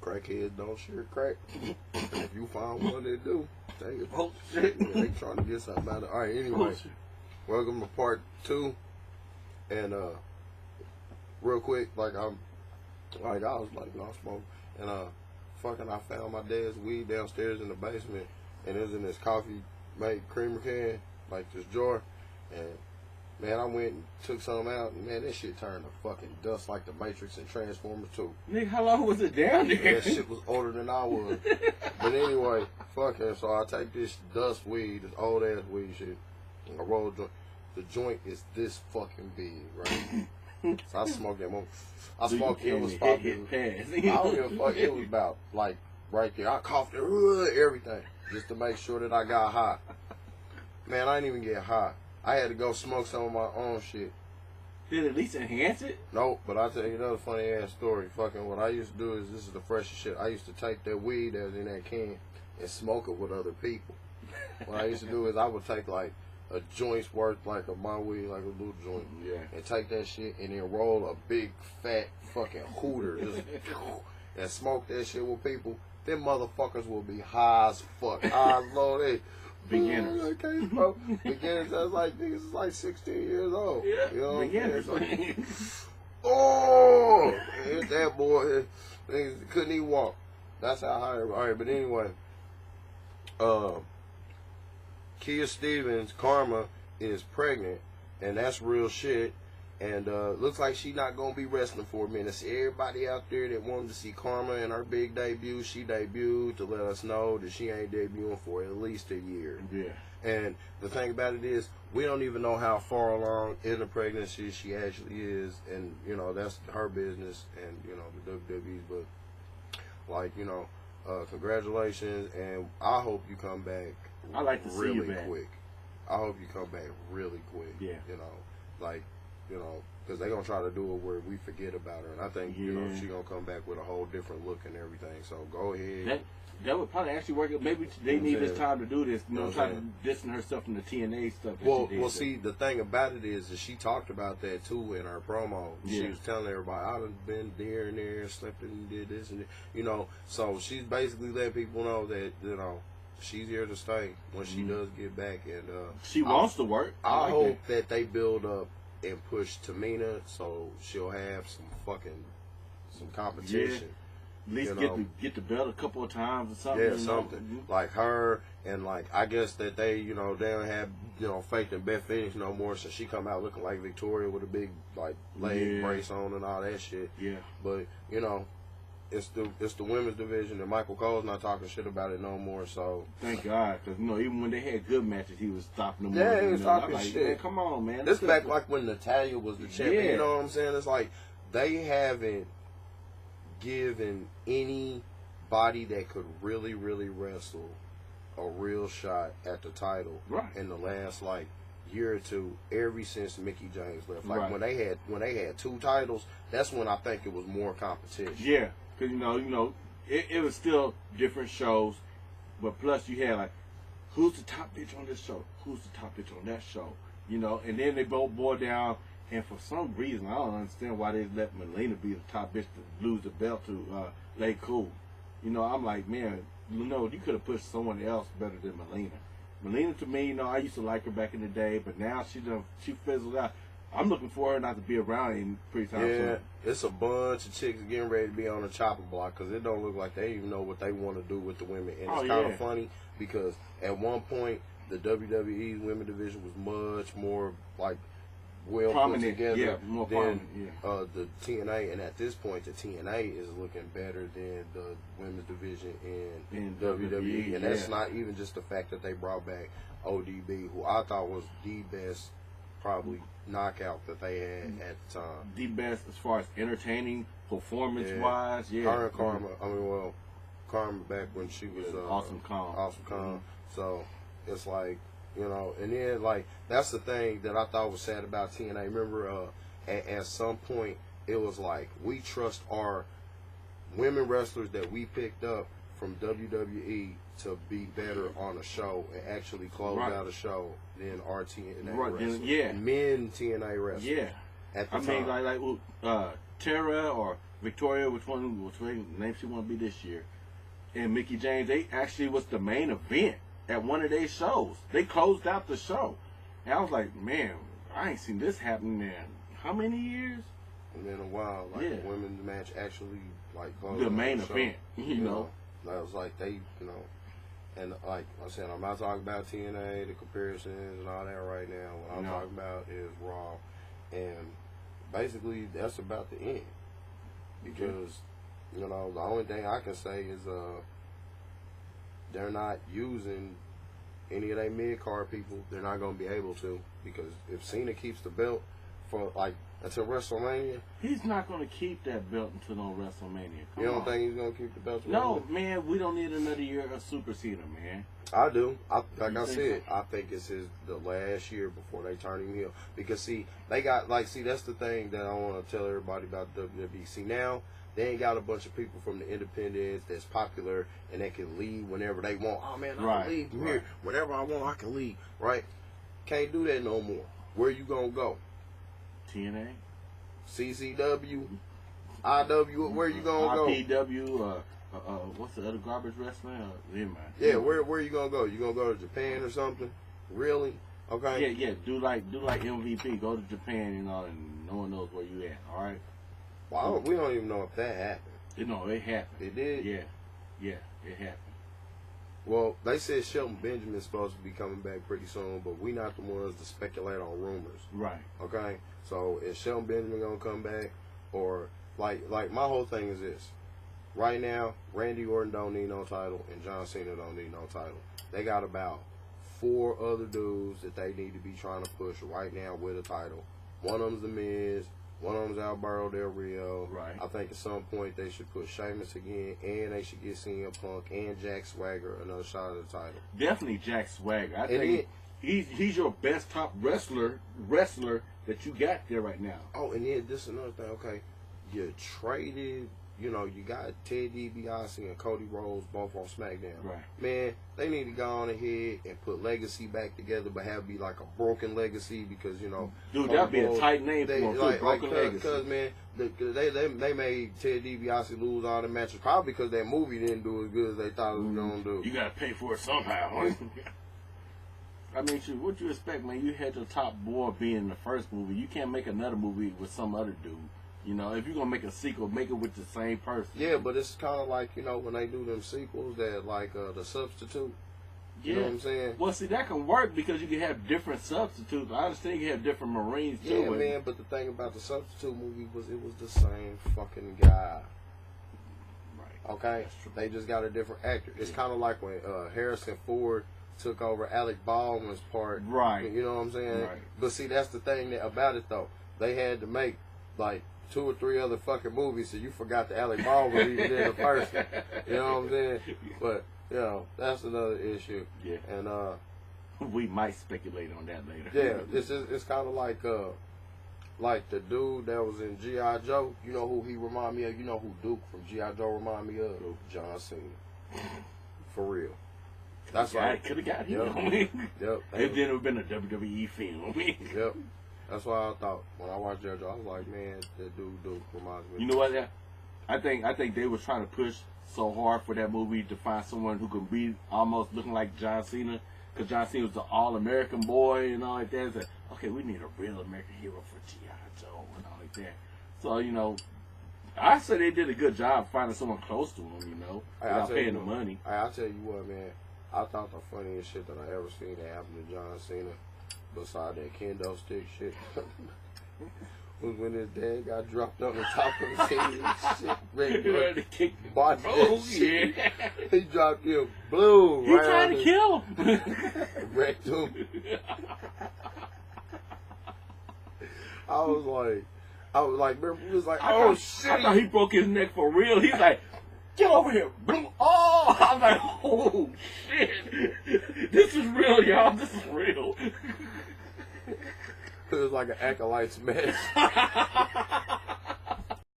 Crackheads don't share crack. If you find one that do, take it. Oh shit! Yeah, they trying to get something out of it. All right, anyway, welcome to part 2. And real quick, I was like, no smoke, and I found my dad's weed downstairs in the basement, and it was in this coffee made creamer can, like this jar, and man, I went and took some out, and man, that shit turned to fucking dust like the Matrix and Transformers 2. Nigga, how long was it down there? That shit was older than I was. But anyway, fuck it. So I take this dust weed, this old ass weed shit, and I roll a joint. The joint is this fucking big, right? So I smoked that one. I smoked it. Was probably. I don't give a fuck. It was about like right there. I coughed everything just to make sure that I got high. Man, I didn't even get high. I had to go smoke some of my own shit. Did it at least enhance it? Nope, but I'll tell you another funny ass story. Fucking what I used to do is, this is the freshest shit. I used to take that weed that was in that can and smoke it with other people. What I used to do is I would take like a joint's worth, like of my weed, like a little joint, and take that shit and then roll a big fat fucking hooter and smoke that shit with people. Them motherfuckers will be high as fuck, high as low. Beginners. Okay, bro. Beginners, that's like niggas is like 16 years old. Yeah, you know beginners. Like, oh, here's that boy. Niggas couldn't even walk. That's how high. All right, but anyway, Kia Stevens, Karma, is pregnant, and that's real shit. And looks like she's not gonna be wrestling for a minute. So everybody out there that wanted to see Karma in her big debut, she debuted to let us know that she ain't debuting for at least a year. Yeah. And the thing about it is, we don't even know how far along in the pregnancy she actually is, and you know that's her business, and you know the WWE's. But like congratulations, and I hope you come back. I like to really see you back. Quick. I hope you come back really quick. Yeah. Because they're going to try to do it where we forget about her. And I think, she's going to come back with a whole different look and everything. So go ahead. That would probably actually work. Maybe they need this time to do this. Try to distance herself from the TNA stuff. Well, see, the thing about it is that she talked about that, too, in her promo. Yeah. She was telling everybody, I done been there and there, slept and did this and that. So she's basically letting people know that, she's here to stay when she does get back. And she wants to work. I hope that they build up and push Tamina so she'll have some competition. Yeah. At least get the belt a couple of times or something. Yeah, something. Like her, and I guess that they don't have, faith in Beth Phoenix no more, so she come out looking like Victoria with a big leg brace on and all that shit. Yeah. But, it's the women's division, and Michael Cole's not talking shit about it no more. So thank God, because even when they had good matches, he was stopping them. Yeah, he was talking shit. Man, come on, man. This back like when Natalya was the champion. You know what I'm saying? It's like they haven't given anybody that could really, really wrestle a real shot at the title in the last year or two, ever since Mickie James left. When they had 2 titles, that's when I think it was more competition. Yeah. Because, it was still different shows, but plus you had, who's the top bitch on this show? Who's the top bitch on that show? And then they both boiled down, and for some reason, I don't understand why they let Melina be the top bitch to lose the belt to Lay Cool. I'm like, man, you could have pushed someone else better than Melina. Melina, to me, I used to like her back in the day, but now she fizzled out. I'm looking for her not to be around in pretty time soon. Yeah, it's a bunch of chicks getting ready to be on the chopping block because it don't look like they even know what they want to do with the women. And it's kind of funny because at one point the WWE's women division was much more well prominent, put together more than the TNA. And at this point, the TNA is looking better than the women's division in WWE. And that's not even just the fact that they brought back ODB, who I thought was the best probably knockout that they had at the time. The best as far as entertaining, performance-wise, Her and Karma, Karma back when she was Awesome Kong. So it's and then that's the thing that I thought was sad about TNA. Remember, at some point it was we trust our women wrestlers that we picked up from WWE to be better on a show and actually close out a show than our TNA wrestlers. Men TNA wrestlers. Yeah. At the time. Tara or Victoria, which name she want to be this year, and Mickey James, they actually was the main event at one of their shows. They closed out the show. And I was like, man, I ain't seen this happen in how many years? It's been a while. Like, the women's match actually, like, the main event, you know. That was like, they, and like I said, I'm not talking about TNA, the comparisons and all that right now. What I'm talking about is Raw. And basically, that's about the end. Because, the only thing I can say is they're not using any of their mid-card people. They're not going to be able to. Because if Cena keeps the belt for, like, until WrestleMania. He's not going to keep that belt until no WrestleMania. You don't think he's going to keep the belt? No, man, we don't need another year of Super Cena, man. I do. Like I said, I think it's the last year before they turn him heel. Because, see, they got, that's the thing that I want to tell everybody about WWE. See, now, they ain't got a bunch of people from the independents that's popular and they can leave whenever they want. Oh, man, I can leave from here. Whenever I want, I can leave. Right? Can't do that no more. Where you going to go? TNA? CCW? IW? Where you going to go? RPW? What's the other garbage wrestling? Yeah, where you going to go? You going to go to Japan or something? Really? Okay. Yeah. Do like MVP. Go to Japan, and no one knows where you at. All right. Well, we don't even know if that happened. It happened. It did? Yeah, it happened. Well, they said Shelton Benjamin's supposed to be coming back pretty soon, but we not the ones to speculate on rumors. Right. Okay? So, is Shelton Benjamin going to come back? Or, like my whole thing is this. Right now, Randy Orton don't need no title, and John Cena don't need no title. They got about 4 other dudes that they need to be trying to push right now with a title. One of them's The Miz. One of them's Alberto Del Rio. Right. I think at some point they should put Sheamus again, and they should get CM Punk and Jack Swagger another shot at the title. Definitely Jack Swagger. I think he's your best top wrestler that you got there right now. Oh, and then this is another thing. Okay, you traded. You got Ted DiBiase and Cody Rhodes both on SmackDown. Right. Man, they need to go on ahead and put Legacy back together, but have it be like a broken Legacy because, Dude, that'd be a tight name for him, Broken Legacy. Because, man, they made Ted DiBiase lose all the matches, probably because that movie didn't do as good as they thought it was going to do. You got to pay for it somehow. I mean, what you expect, man? You had your top boy being in the first movie. You can't make another movie with some other dude. If you're going to make a sequel, make it with the same person. Yeah, but it's kind of like, when they do them sequels that, like, The Substitute. You know what I'm saying? Well, see, that can work because you can have different substitutes. I understand you have different Marines, too. Yeah, man, but the thing about the Substitute movie was it was the same fucking guy. Right. Okay? They just got a different actor. It's kind of like when Harrison Ford took over Alec Baldwin's part. Right. You know what I'm saying? Right. But see, that's the thing about it, though. They had to make, like, 2 or 3 other fucking movies, so you forgot the Alec Baldwin even did a person. You know what I'm saying? But, that's another issue. Yeah. And we might speculate on that later. Yeah, it's kind of like the dude that was in G.I. Joe. You know who he remind me of? You know who Duke from G.I. Joe remind me of? John Cena. For real. That's right. Could have got him. Yep. It didn't have been a WWE film. Yep. That's why I thought when I watched G.I. Joe, I was like, man, that dude reminds me. You know what? I think they were trying to push so hard for that movie to find someone who could be almost looking like John Cena, because John Cena was the all-American boy and all like that. It's like, okay, we need a real American hero for G.I. Joe and all like that. So, I say they did a good job finding someone close to him, without paying the money. I'll tell you what, man. I thought the funniest shit that I ever seen that happened to John Cena, beside that kendo stick shit, was when his dad got dropped on the top of his head and shit. Bought that shit. He dropped him, boom. He tried to kill him. Wrecked him. I was like, remember, he was like, oh shit. I thought he broke his neck for real. He's like, get over here. Boom. Oh, I'm like, oh shit. This is real, y'all. This is real. It was like an acolyte's mess.